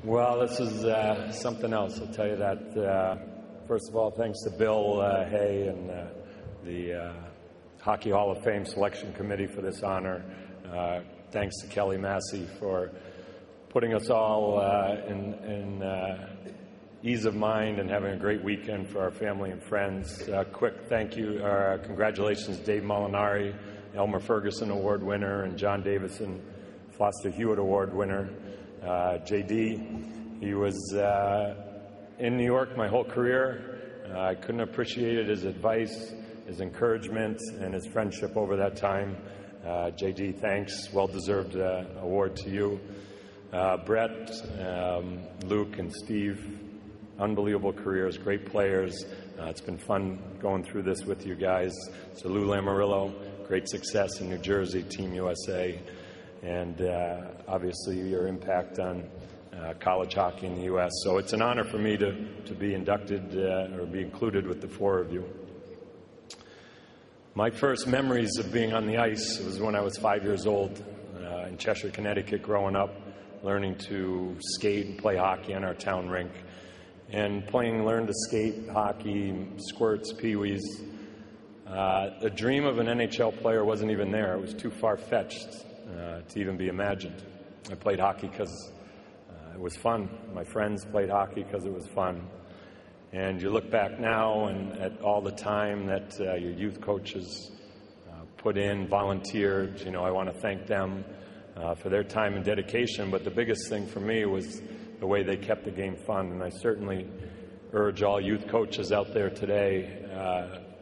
Well, this is something else, I'll tell you that. First of all, thanks to Bill Hay and the Hockey Hall of Fame Selection Committee for this honor. Thanks to Kelly Massey for putting us all in ease of mind and having a great weekend for our family and friends. Quick thank you, congratulations, Dave Molinari, Elmer Ferguson Award winner, and John Davison Foster Hewitt Award winner. JD, he was in New York my whole career. I couldn't appreciate his advice, his encouragement, and his friendship over that time. JD, thanks. Well-deserved award to you. Brett, Luke, and Steve, unbelievable careers, great players. It's been fun going through this with you guys. So Lou Lamoriello, great success in New Jersey, Team USA. And obviously your impact on college hockey in the U.S. So it's an honor for me to be inducted or be included with the four of you. My first memories of being on the ice was when I was 5 years old in Cheshire, Connecticut, growing up, learning to skate and play hockey on our town rink. And learn to skate, hockey, squirts, peewees. The dream of an NHL player wasn't even there. It was too far-fetched to even be imagined. I played hockey because it was fun. My friends played hockey because it was fun. And you look back now and at all the time that your youth coaches put in, volunteered. You know, I want to thank them for their time and dedication. But the biggest thing for me was the way they kept the game fun. And I certainly urge all youth coaches out there today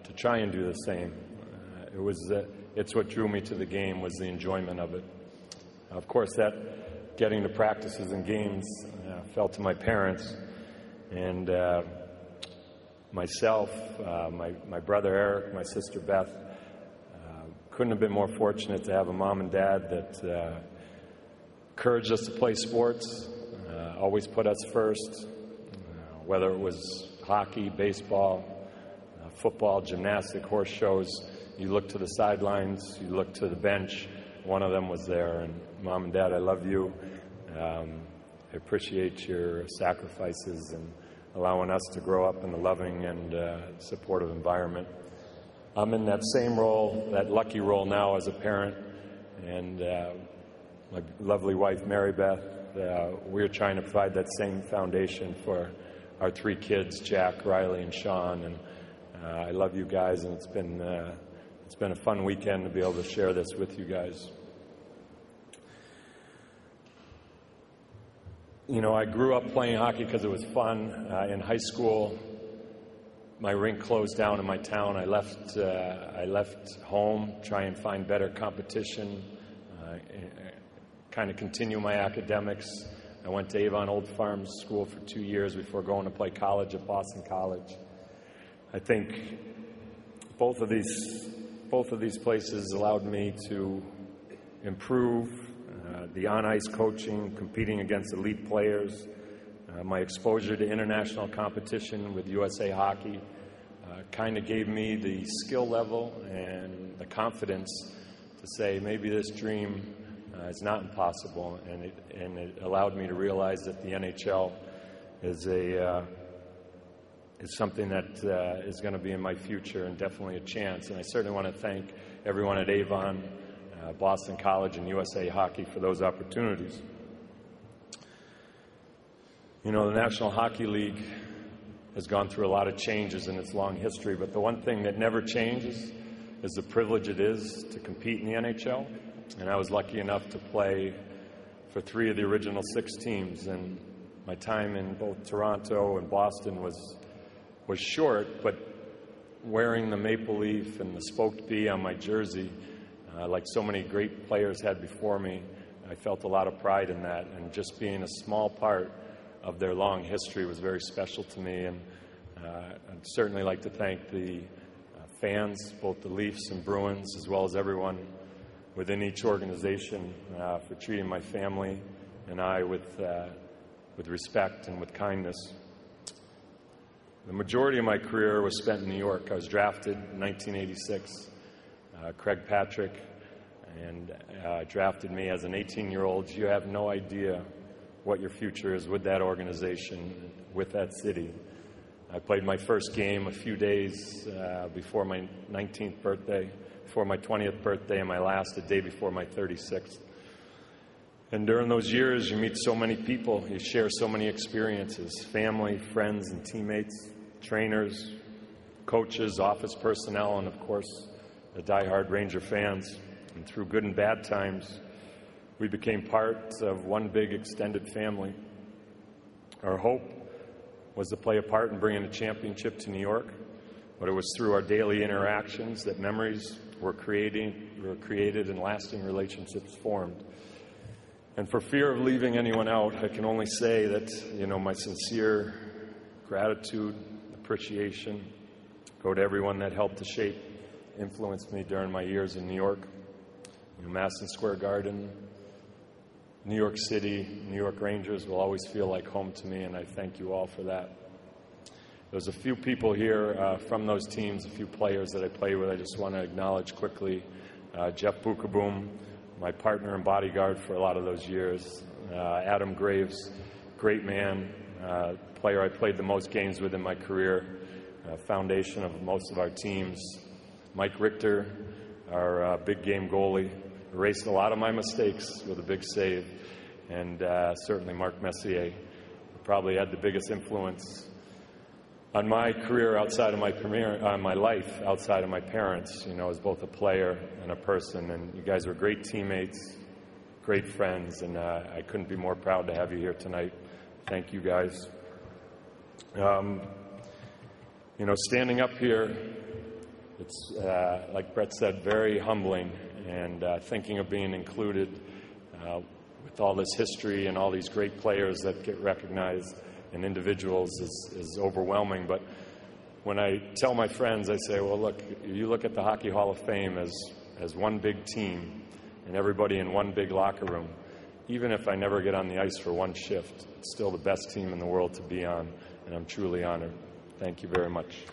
to try and do the same. It's what drew me to the game, was the enjoyment of it. Of course, that getting to practices and games fell to my parents. And myself, my brother Eric, my sister Beth, couldn't have been more fortunate to have a mom and dad that encouraged us to play sports, always put us first, whether it was hockey, baseball, football, gymnastic, horse shows. You look to the sidelines, you look to the bench, one of them was there. And Mom and Dad, I love you. I appreciate your sacrifices and allowing us to grow up in a loving and supportive environment. I'm in that same role, that lucky role now as a parent, and my lovely wife, Mary Beth, we're trying to provide that same foundation for our three kids, Jack, Riley, and Sean. And I love you guys, and it's been a fun weekend to be able to share this with you guys. You know, I grew up playing hockey because it was fun. In high school, my rink closed down in my town. I left home, try and find better competition, kind of continue my academics. I went to Avon Old Farms School for 2 years before going to play college at Boston College. I think both of these places allowed me to improve the on-ice coaching, competing against elite players, my exposure to international competition with USA Hockey kind of gave me the skill level and the confidence to say maybe this dream is not impossible, and it allowed me to realize that the NHL is something that is going to be in my future and definitely a chance. And I certainly want to thank everyone at Avon, Boston College, and USA Hockey for those opportunities. You know, the National Hockey League has gone through a lot of changes in its long history, but the one thing that never changes is the privilege it is to compete in the NHL. And I was lucky enough to play for 3 of the original 6 teams, and my time in both Toronto and Boston was short, but wearing the maple leaf and the spoked bee on my jersey, like so many great players had before me, I felt a lot of pride in that, and just being a small part of their long history was very special to me. And I'd certainly like to thank the fans, both the Leafs and Bruins, as well as everyone within each organization for treating my family and I with respect and with kindness. The majority of my career was spent in New York. I was drafted in 1986. Craig Patrick drafted me as an 18-year-old. You have no idea what your future is with that organization, with that city. I played my first game a few days before my 19th birthday, before my 20th birthday, and my last a day before my 36th. And during those years, you meet so many people, you share so many experiences, family, friends, and teammates, trainers, coaches, office personnel, and of course, the diehard Ranger fans. And through good and bad times, we became part of one big extended family. Our hope was to play a part in bringing a championship to New York, but it was through our daily interactions that memories were created and lasting relationships formed. And for fear of leaving anyone out, I can only say that, my sincere gratitude, appreciation go to everyone that helped to shape, influenced me during my years in New York. Madison Square Garden, New York City, New York Rangers will always feel like home to me, and I thank you all for that. There's a few people here from those teams, a few players that I played with. I just want to acknowledge quickly Jeff Bukaboom, my partner and bodyguard for a lot of those years. Adam Graves, great man, player I played the most games with in my career, foundation of most of our teams. Mike Richter, our big game goalie, erased a lot of my mistakes with a big save. And certainly Mark Messier, who probably had the biggest influence on my career outside of my life outside of my parents, as both a player and a person. And you guys were great teammates, great friends, and I couldn't be more proud to have you here tonight. Thank you, guys. Standing up here, it's, like Brett said, very humbling, and thinking of being included with all this history and all these great players that get recognized and individuals is overwhelming. But when I tell my friends, I say, well, look, you look at the Hockey Hall of Fame as one big team and everybody in one big locker room. Even if I never get on the ice for one shift, it's still the best team in the world to be on, and I'm truly honored. Thank you very much.